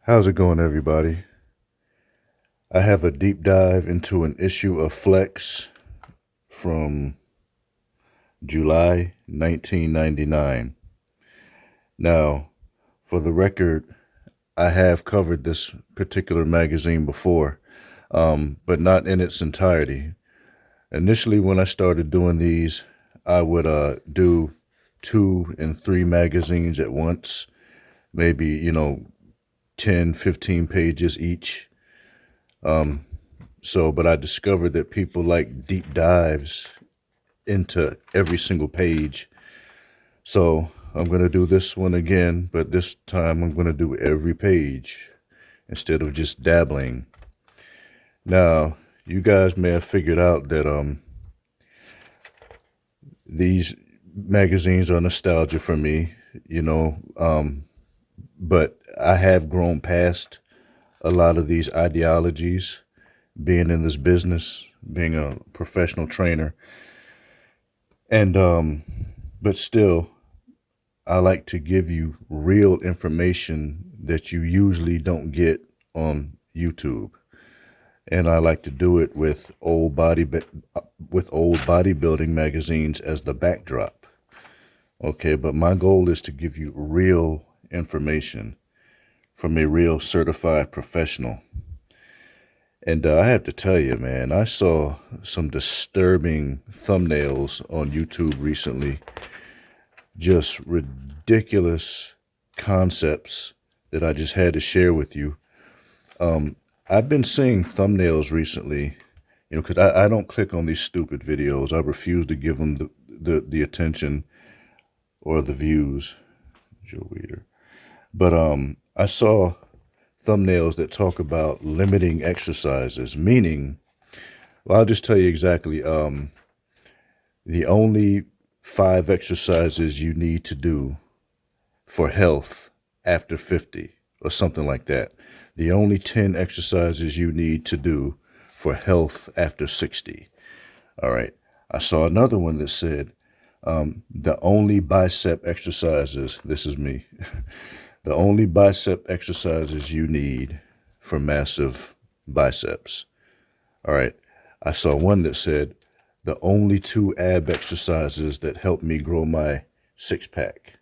How's it going, everybody? I have a deep dive into an issue of Flex from July 1999. Now, for the record, I have covered this particular magazine before, but not in its entirety. Initially, when I started doing these, I would do 2 and 3 magazines at once, maybe, 10, 15 pages each. But I discovered that people like deep dives into every single page. So I'm going to do this one again, but this time I'm going to do every page instead of just dabbling. Now, you guys may have figured out that these magazines are nostalgia for me, but I have grown past a lot of these ideologies, being in this business, being a professional trainer. And but still, I like to give you real information that you usually don't get on YouTube. And I like to do it with old bodybuilding magazines as the backdrop. Okay, but my goal is to give you real information from a real certified professional. And I have to tell you, man, I saw some disturbing thumbnails on YouTube recently. Just ridiculous concepts that I just had to share with you. I've been seeing thumbnails recently, because I don't click on these stupid videos. I refuse to give them the attention or the views. Joe Weeder. But I saw thumbnails that talk about limiting exercises, meaning, well, I'll just tell you exactly, the only 5 exercises you need to do for health after 50 or something like that. The only 10 exercises you need to do for health after 60. All right. I saw another one that said, the only bicep exercises, this is me, the only bicep exercises you need for massive biceps. All right. I saw one that said, the only 2 ab exercises that help me grow my 6-pack.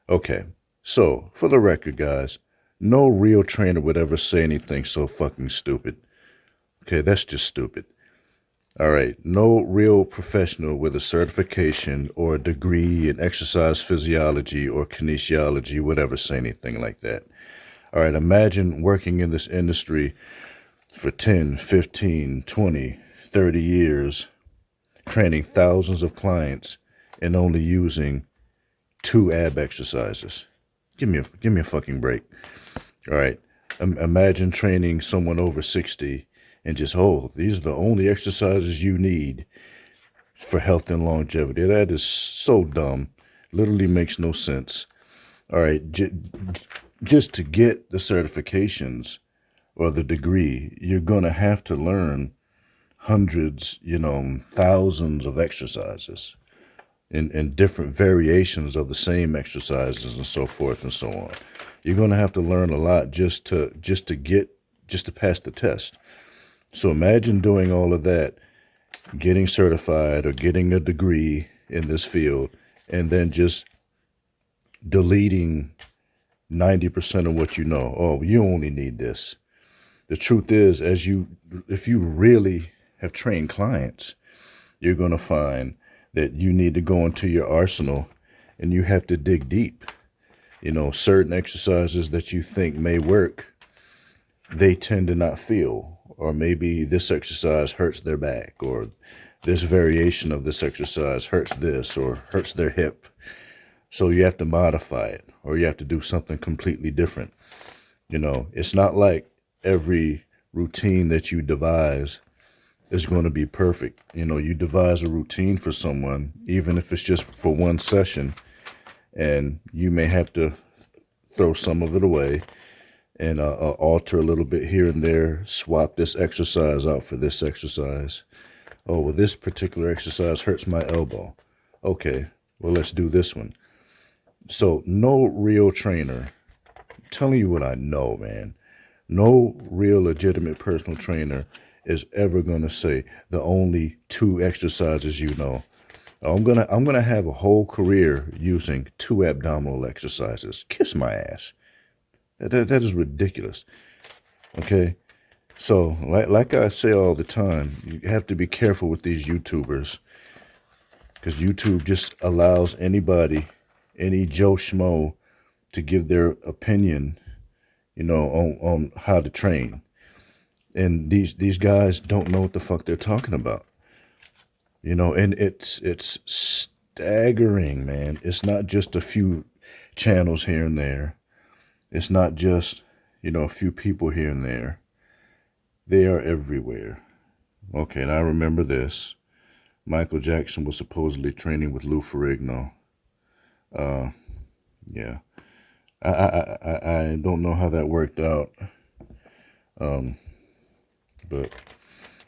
Okay. So, for the record, guys, no real trainer would ever say anything so fucking stupid. Okay, that's just stupid. All right, no real professional with a certification or a degree in exercise physiology or kinesiology would ever say anything like that. All right, imagine working in this industry for 10, 15, 20, 30 years, training thousands of clients and only using 2 ab exercises. Give me a fucking break. All right, imagine training someone over 60 and just, these are the only exercises you need for health and longevity. That is so dumb. Literally makes no sense. All right, just to get the certifications or the degree, you're going to have to learn hundreds, thousands of exercises and different variations of the same exercises and so forth and so on. You're going to have to learn a lot just to pass the test. So imagine doing all of that, getting certified or getting a degree in this field, and then just deleting 90% of what you know. Oh, you only need this. The truth is, if you really have trained clients, you're going to find that you need to go into your arsenal and you have to dig deep. Certain exercises that you think may work, they tend to not feel. Or maybe this exercise hurts their back, or this variation of this exercise hurts this or hurts their hip. So you have to modify it, or you have to do something completely different. It's not like every routine that you devise is going to be perfect. You devise a routine for someone, even if it's just for one session, and you may have to throw some of it away and alter a little bit here and there, swap this exercise out for this exercise. Oh, well, this particular exercise hurts my elbow. Okay, well, let's do this one. So no real trainer telling you what I know, man. No real legitimate personal trainer is ever going to say the only 2 exercises you know. I'm gonna have a whole career using 2 abdominal exercises. Kiss my ass. That is ridiculous. Okay? So, like I say all the time, you have to be careful with these YouTubers, because YouTube just allows anybody, any Joe Schmo, to give their opinion, on how to train. And these guys don't know what the fuck they're talking about. And it's staggering, man. It's not just a few channels here and there. It's not just, a few people here and there. They are everywhere. Okay, and I remember this. Michael Jackson was supposedly training with Lou Ferrigno. Yeah. I don't know how that worked out. But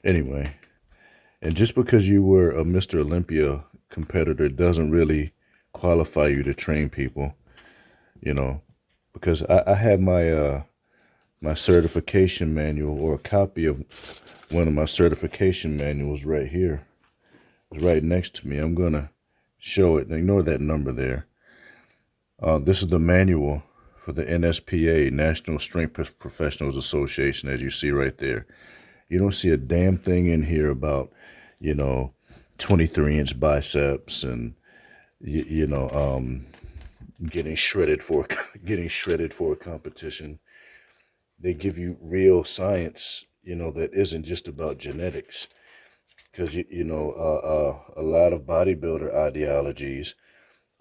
anyway, and just because you were a Mr. Olympia competitor doesn't really qualify you to train people, because I have my certification manual, or a copy of one of my certification manuals right here. It's right next to me. I'm going to show it. Ignore that number there. This is the manual for the NSPA, National Strength Professionals Association, as you see right there. You don't see a damn thing in here about, 23-inch biceps and, getting shredded for a competition. They give you real science, that isn't just about genetics. Because, a lot of bodybuilder ideologies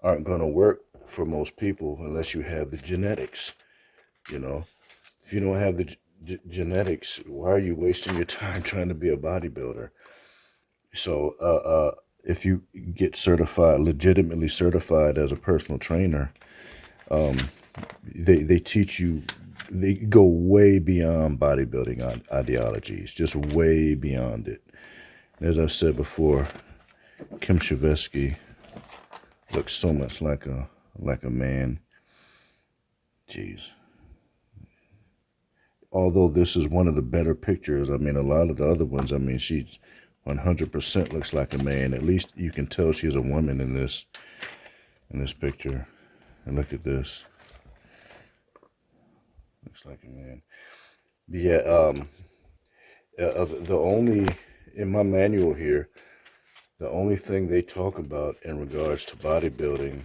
aren't going to work for most people unless you have the genetics. If you don't have the genetics, why are you wasting your time trying to be a bodybuilder? So if you get certified, legitimately certified as a personal trainer, they teach you, they go way beyond bodybuilding ideologies, just way beyond it. As I said before, Kim Shavesky looks so much like a man. Jeez. Although this is one of the better pictures, a lot of the other ones, she's 100% looks like a man. At least you can tell she's a woman in this picture. And look at this. Looks like a man. But yeah, the only, in my manual here, the only thing they talk about in regards to bodybuilding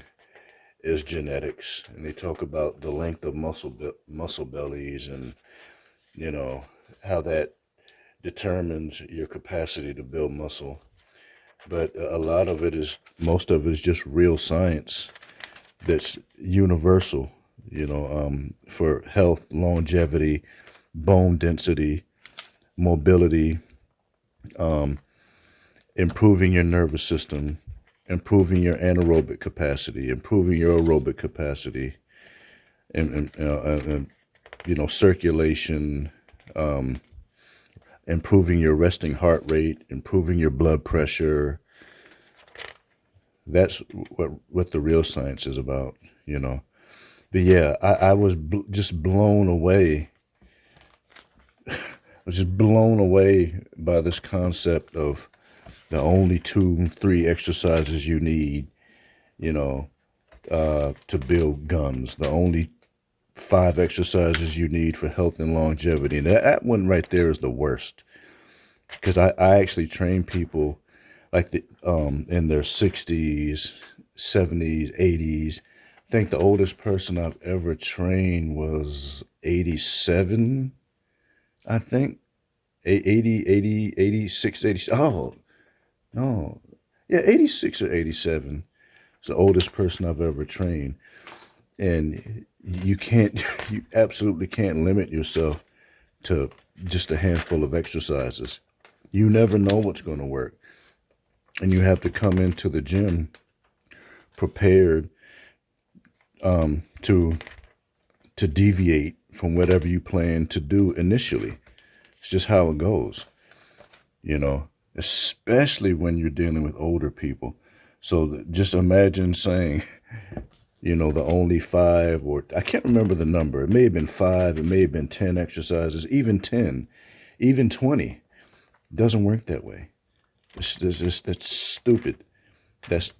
is genetics. And they talk about the length of muscle bellies and, how that determines your capacity to build muscle. But most of it is just real science that's universal, for health, longevity, bone density, mobility, improving your nervous system, improving your anaerobic capacity, improving your aerobic capacity, and circulation, improving your resting heart rate, improving your blood pressure. That's what the real science is about, But yeah, I was just blown away. I was just blown away by this concept of the only 2-3 exercises you need, to build guns. The only 5 exercises you need for health and longevity. And that one right there is the worst. Because I actually train people like in their 60s, 70s, 80s. I think the oldest person I've ever trained was 87, I think. 80, 86, 87. Oh, no. Yeah, 86 or 87. It's the oldest person I've ever trained. And you absolutely can't limit yourself to just a handful of exercises. You never know what's going to work. And you have to come into the gym prepared to deviate from whatever you plan to do initially. It's just how it goes, especially when you're dealing with older people. So just imagine saying, you know, the only 5, or I can't remember the number. It may have been 5, it may have been 10 exercises, even 10, even 20. Doesn't work that way. That's stupid. That's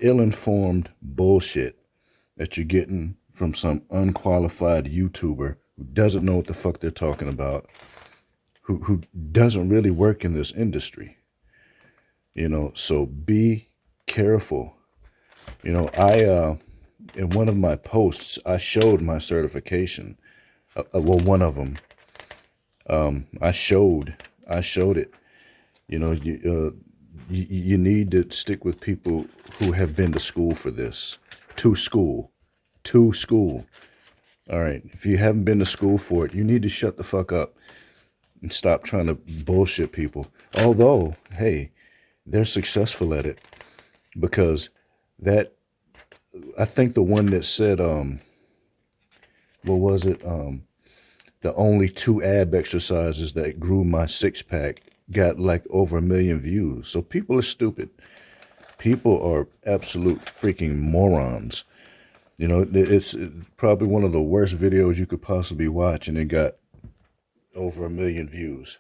ill-informed bullshit that you're getting from some unqualified YouTuber who doesn't know what the fuck they're talking about, who doesn't really work in this industry. You know, so be careful. You know, in one of my posts, I showed my certification. Well, one of them. I showed it. You know, you need to stick with people who have been to school for this. To school. All right. If you haven't been to school for it, you need to shut the fuck up and stop trying to bullshit people. Although, hey, they're successful at it, because that, I think the one that said, what was it? The only 2 ab exercises that grew my 6-pack got like over 1 million views. So people are stupid. People are absolute freaking morons. You know, it's probably one of the worst videos you could possibly watch, and it got over 1 million views.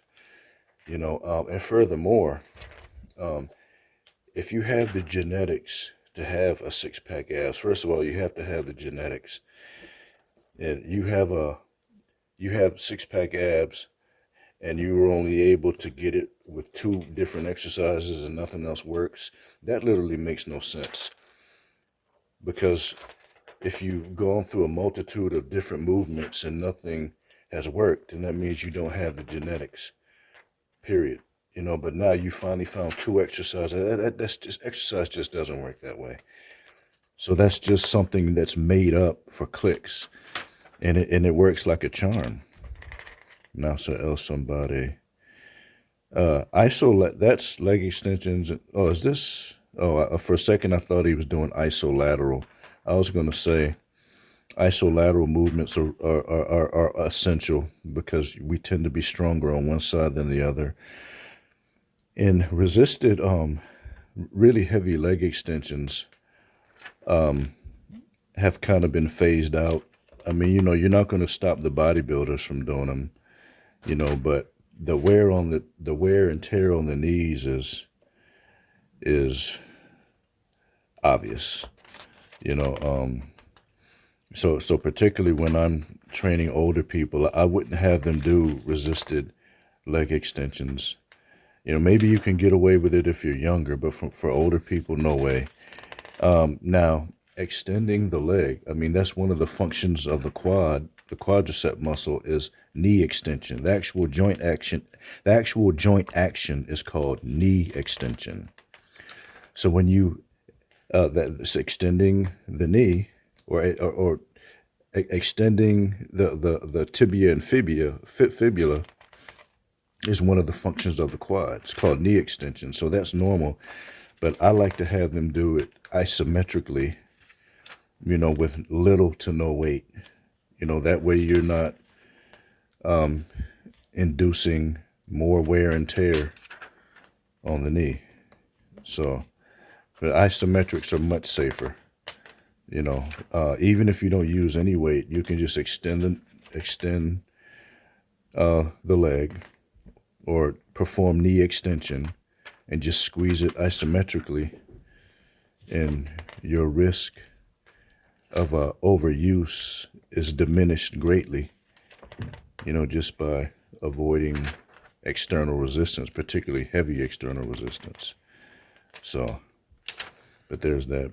You know, and furthermore, if you have the genetics to have a 6-pack abs, first of all, you have to have the genetics. And you have 6-pack abs, and you were only able to get it with 2 different exercises and nothing else works, that literally makes no sense. Because if you've gone through a multitude of different movements and nothing has worked, then that means you don't have the genetics, period. You know, but now you finally found 2 exercises. That's just, exercise just doesn't work that way. So that's just something that's made up for clicks, and it works like a charm. Now, so else somebody. That's leg extensions. Oh, is this? Oh, for a second I thought he was doing isolateral. I was going to say isolateral movements are essential, because we tend to be stronger on one side than the other. And resisted, really heavy leg extensions have kind of been phased out. I mean, you know, you're not going to stop the bodybuilders from doing them, you know, but the wear and tear on the knees is obvious, you know. So particularly when I'm training older people, I wouldn't have them do resisted leg extensions. You know, maybe you can get away with it if you're younger, but for older people, no way. Now, extending the leg, I mean, that's one of the functions of the quadricep muscle is knee extension. The actual joint action is called knee extension. So when you, that's extending the knee, or extending the tibia and fibula is one of the functions of the quad. It's called knee extension. So that's normal. But I like to have them do it isometrically, you know, with little to no weight. You know, that way you're not inducing more wear and tear on the knee. So, but isometrics are much safer. You know, even if you don't use any weight, you can just extend the leg, or perform knee extension and just squeeze it isometrically, and your risk of overuse is diminished greatly, you know, just by avoiding external resistance, particularly heavy external resistance. So, but there's that.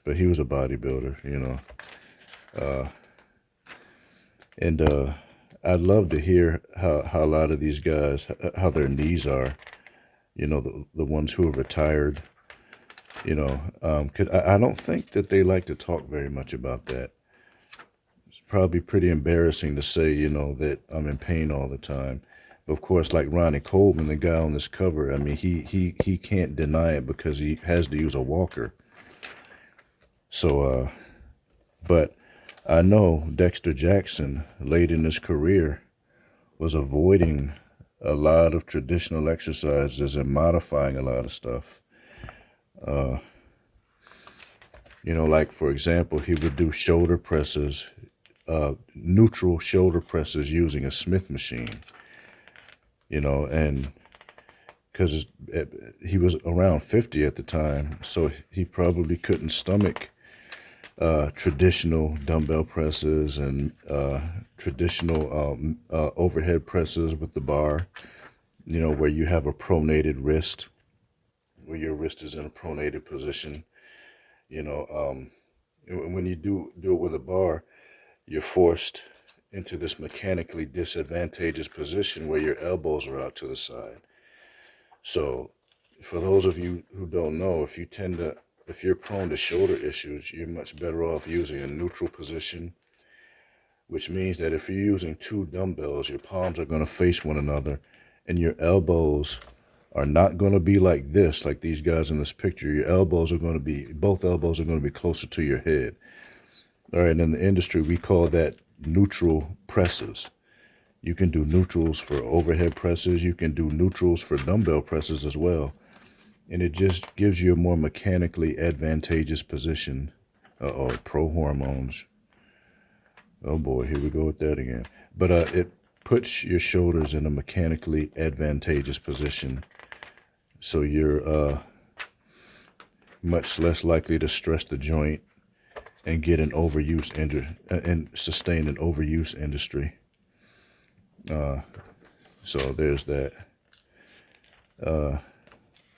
But he was a bodybuilder, you know. And I'd love to hear how a lot of these guys, how their knees are, you know, the ones who are retired, you know. 'Cause I don't think that they like to talk very much about that. It's probably pretty embarrassing to say, you know, that I'm in pain all the time. But of course, like Ronnie Coleman, the guy on this cover, I mean, he can't deny it because he has to use a walker. So, but I know Dexter Jackson, late in his career, was avoiding a lot of traditional exercises and modifying a lot of stuff. Like for example, he would do shoulder presses, neutral shoulder presses using a Smith machine, and because he was around 50 at the time, so he probably couldn't stomach traditional dumbbell presses and traditional overhead presses with the bar, where you have a pronated wrist, where your wrist is in a pronated position. When you do it with a bar, you're forced into this mechanically disadvantageous position where your elbows are out to the side. So for those of you who don't know, if you're prone to shoulder issues, you're much better off using a neutral position, which means that if you're using two dumbbells, your palms are going to face one another and your elbows are not going to be like this, like these guys in this picture. Both elbows are going to be closer to your head. All right, in the industry, we call that neutral presses. You can do neutrals for overhead presses. You can do neutrals for dumbbell presses as well. And it just gives you a more mechanically advantageous position. Uh-oh, pro hormones. Oh boy, here we go with that again. But it puts your shoulders in a mechanically advantageous position. So you're much less likely to stress the joint and get an overuse and sustain an overuse industry. So there's that.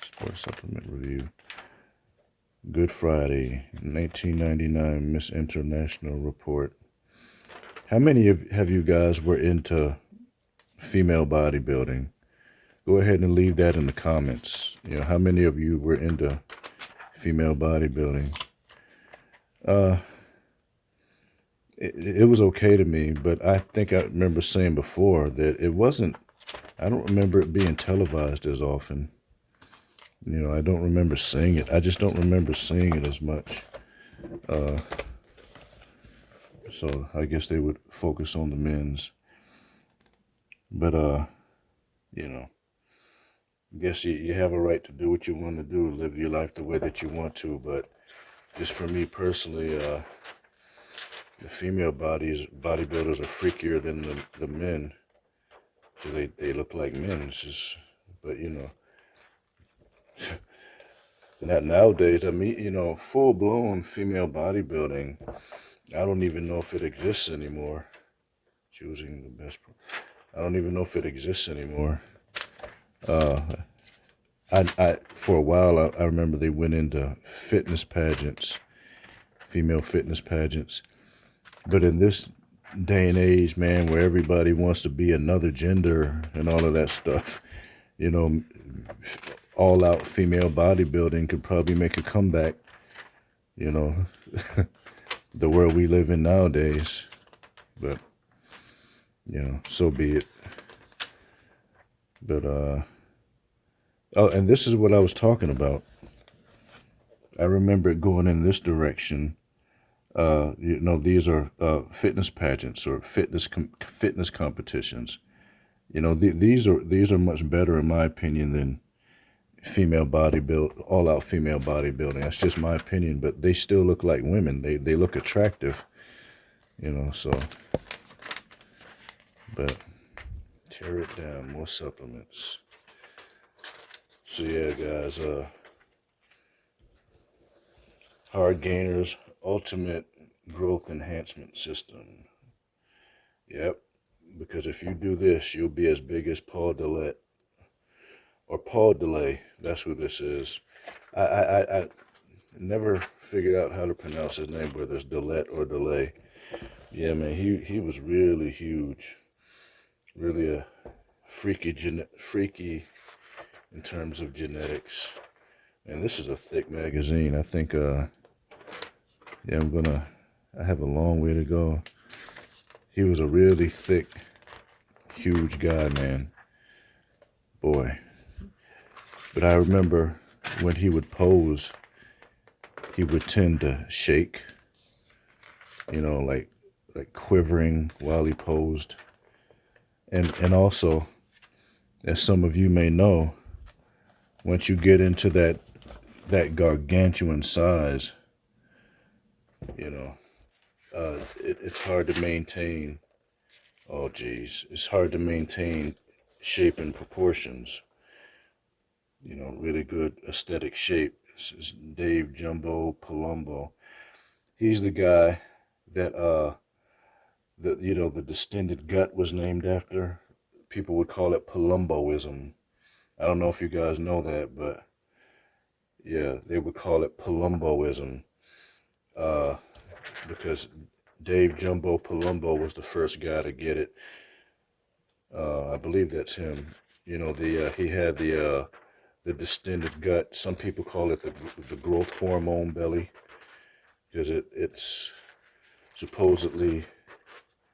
Sports supplement review. Good Friday, 1999 Miss International report. How many have you guys were into female bodybuilding? Go ahead and leave that in the comments. How many of you were into female bodybuilding? It was okay to me, but I think I remember saying before that it wasn't, I don't remember it being televised as often. I don't remember seeing it. I just don't remember seeing it as much. So I guess they would focus on the men's. But, I guess you have a right to do what you want to do, live your life the way that you want to. But just for me personally, the female bodybuilders are freakier than the men. So they look like men. It's just, but not nowadays. I mean, full blown female bodybuilding, I don't even know if it exists anymore. Choosing the best. I don't even know if it exists anymore. I for a while I remember they went into fitness pageants, female fitness pageants. But in this day and age, man, where everybody wants to be another gender and all of that stuff, all out female bodybuilding could probably make a comeback, the world we live in nowadays. But, so be it. But, oh, and this is what I was talking about. I remember it going in this direction. These are fitness pageants or fitness competitions. These are much better in my opinion than all out female bodybuilding. That's just my opinion, but they still look like women. They look attractive, so. But tear it down, more supplements. So yeah, guys, Hard Gainers Ultimate Growth Enhancement System. Yep, because if you do this, you'll be as big as Paul Dillette. Or Paul DeLay, that's who this is. I never figured out how to pronounce his name, whether it's Dillette or Delay. Yeah, man, he was really huge. Really a freaky in terms of genetics. And this is a thick magazine. I think, I have a long way to go. He was a really thick, huge guy, man. Boy. But I remember when he would pose, he would tend to shake, like quivering while he posed. And also, as some of you may know, once you get into that gargantuan size, You know, it's hard to maintain. Oh, geez, it's hard to maintain shape and proportions. Really good aesthetic shape. This is Dave Jumbo Palumbo. He's the guy that the distended gut was named after. People would call it Palumboism. I don't know if you guys know that, but yeah, they would call it Palumboism, uh, because Dave Jumbo Palumbo was the first guy to get it. I believe that's him. He had the distended gut. Some people call it the growth hormone belly, because it's supposedly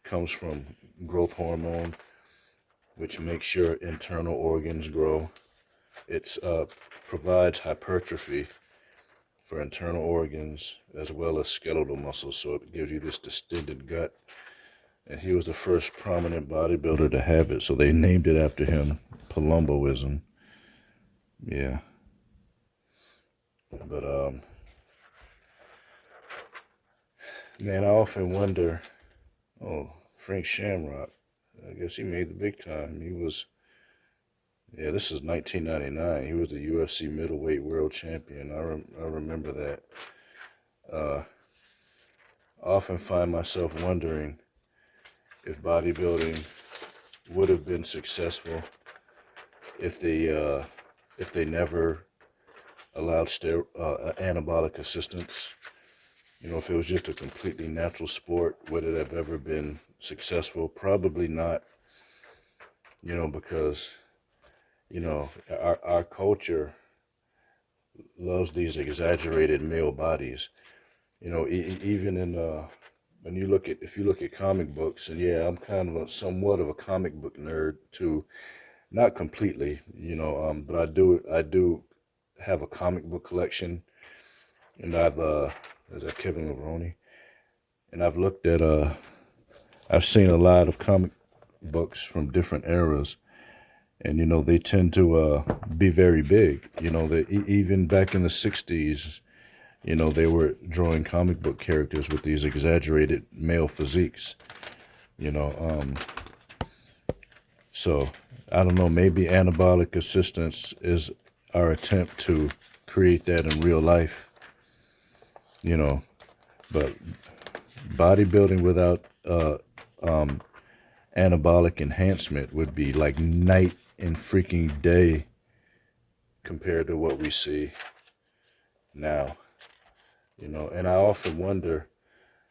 comes from growth hormone, which makes your internal organs grow. It provides hypertrophy for internal organs as well as skeletal muscles, so it gives you this distended gut. And he was the first prominent bodybuilder to have it, so they named it after him, Palumboism. Yeah. But man, I often wonder. Oh, Frank Shamrock. I guess he made the big time. He was. Yeah, this is 1999. He was the UFC middleweight world champion. I remember that. I often find myself wondering if bodybuilding would have been successful if they never allowed anabolic assistance. If it was just a completely natural sport, would it have ever been successful? Probably not. Because our culture loves these exaggerated male bodies. Even in when if you look at comic books, and yeah, I'm kind of somewhat of a comic book nerd too, not completely, but I do have a comic book collection, and is that Kevin Levrone? And I've seen a lot of comic books from different eras, and they tend to be very big. Even back in the '60s, they were drawing comic book characters with these exaggerated male physiques. You know, um, so I don't know. Maybe anabolic assistance is our attempt to create that in real life. You know, but bodybuilding without anabolic enhancement would be like night and freaking day compared to what we see now. And I often wonder,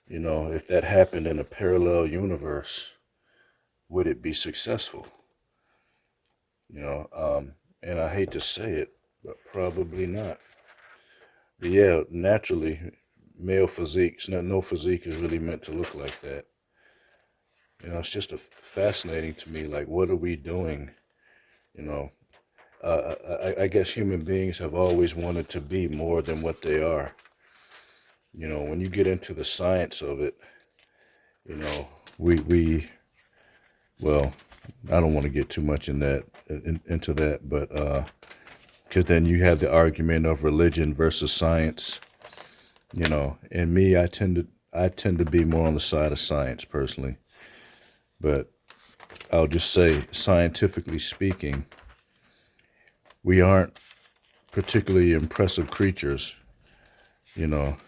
if that happened in a parallel universe, would it be successful? And I hate to say it, but probably not. But yeah, naturally, male physiques, no physique is really meant to look like that. It's just fascinating to me, like, what are we doing? You know, I guess human beings have always wanted to be more than what they are. When you get into the science of it, you know, well, I don't want to get too much into that, but because then you have the argument of religion versus science. And me, I tend to be more on the side of science personally, but I'll just say, scientifically speaking, we aren't particularly impressive creatures, you know,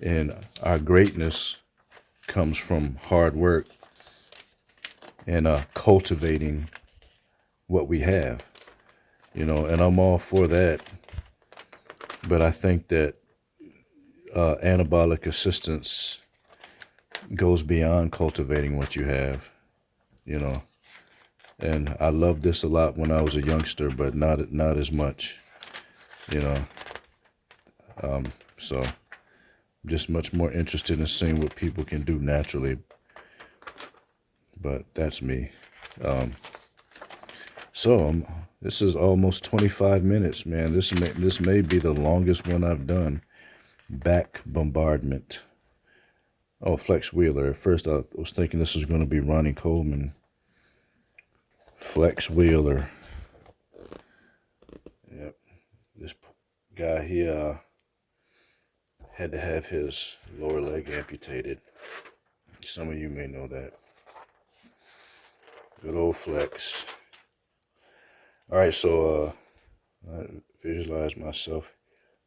and our greatness comes from hard work and cultivating what we have, and I'm all for that. But I think that anabolic assistance goes beyond cultivating what you have, you know. And I loved this a lot when I was a youngster, but not as much, you know. So I'm just much more interested in seeing what people can do naturally. But that's me. This is almost 25 minutes, man. This may be the longest one I've done. Back bombardment. Oh, Flex Wheeler. At first I was thinking this was going to be Ronnie Coleman. Flex Wheeler. Yep. This guy, had to have his lower leg amputated. Some of you may know that. Good old flex. All right, so I visualize myself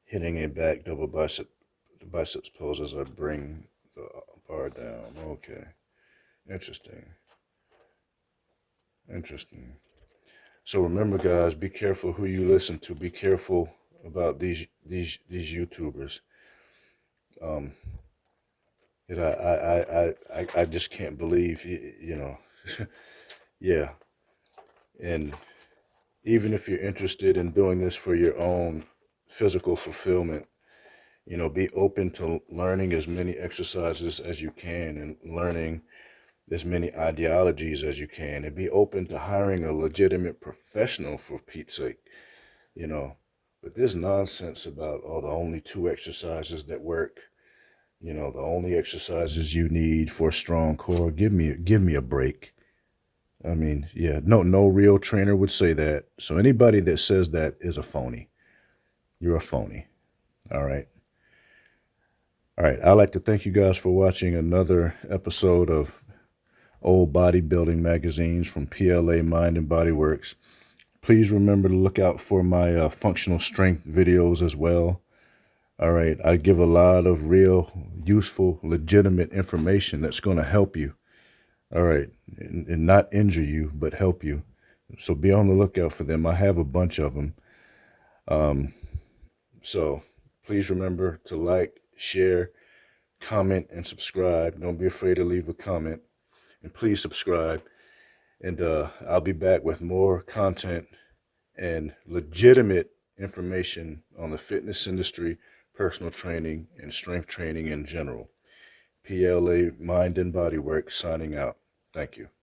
hitting a back double biceps pose as I bring the bar down. Okay, interesting. So remember, guys, be careful who you listen to. Be careful about these YouTubers. I just can't believe, you know, yeah. And even if you're interested in doing this for your own physical fulfillment, you know, be open to learning as many exercises as you can and learning as many ideologies as you can, and be open to hiring a legitimate professional, for Pete's sake, you know. But this nonsense about, oh, the only two exercises that work, you know, the only exercises you need for a strong core, give me a break. I mean, yeah, no real trainer would say that. So anybody that says that is a phony. You're a phony. All right. All right. I'd like to thank you guys for watching another episode of Old Bodybuilding Magazines from PLA Mind and Body Works. Please remember to look out for my functional strength videos as well. All right. I give a lot of real, useful, legitimate information that's going to help you. All right. And not injure you, but help you. So be on the lookout for them. I have a bunch of them. So please remember to like, share, comment, and subscribe. Don't be afraid to leave a comment. And please subscribe. And I'll be back with more content and legitimate information on the fitness industry, personal training, and strength training in general. PLA Mind and Body Work signing out. Thank you.